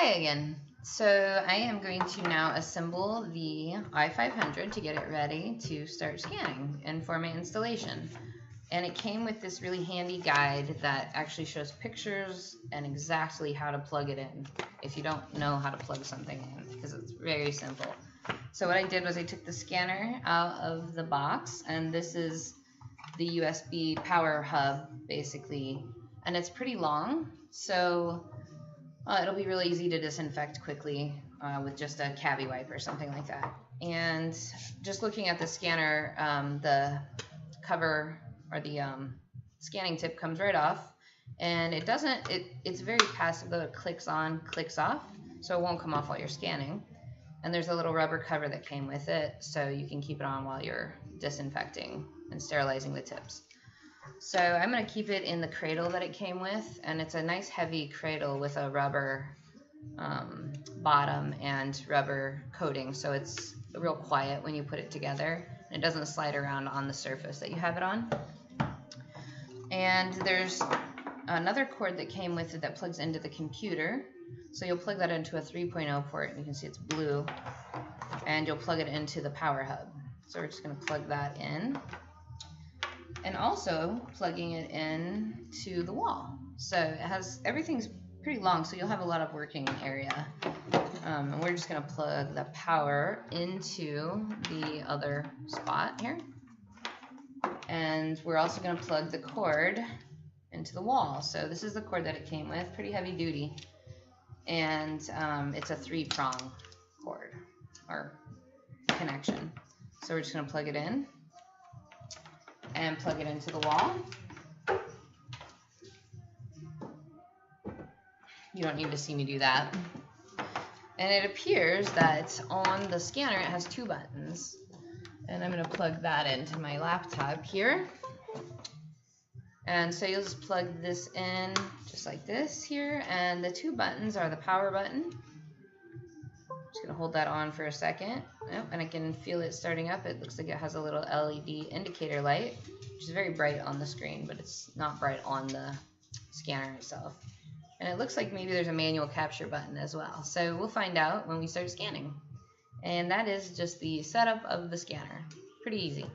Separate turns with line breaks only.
Hi again. So I am going to now assemble the i500 to get it ready to start scanning and for my installation. And it came with this really handy guide that actually shows pictures and exactly how to plug it in if you don't know how to plug something in, because it's very simple. So what I did was I took the scanner out of the box, and this is the USB power hub basically, and it's pretty long, so it'll be really easy to disinfect quickly with just a cavi wipe or something like that. And just looking at the scanner, the cover or the scanning tip comes right off, and it's very passive though. It clicks on, clicks off, so it won't come off while you're scanning. And there's a little rubber cover that came with it, so you can keep it on while you're disinfecting and sterilizing the tips. So I'm going to keep it in the cradle that it came with, and it's a nice heavy cradle with a rubber bottom and rubber coating, so it's real quiet when you put it together, and it doesn't slide around on the surface that you have it on. And there's another cord that came with it that plugs into the computer, so you'll plug that into a 3.0 port, and you can see it's blue, and you'll plug it into the power hub. So we're just going to plug that in, and also plugging it in to the wall. So it has, everything's pretty long, so you'll have a lot of working area. And we're just going to plug the power into the other spot here. And we're also going to plug the cord into the wall. So this is the cord that it came with, pretty heavy duty. And it's a 3-prong cord or connection. So we're just going to plug it in and plug it into the wall. You don't need to see me do that. And it appears that on the scanner it has 2 buttons. And I'm going to plug that into my laptop here. And so you'll just plug this in just like this here. And the 2 buttons are the power button. Just going to hold that on for a second. Yep, and I can feel it starting up. It looks like it has a little LED indicator light, which is very bright on the screen, but it's not bright on the scanner itself. And it looks like maybe there's a manual capture button as well. So we'll find out when we start scanning. And that is just the setup of the scanner. Pretty easy.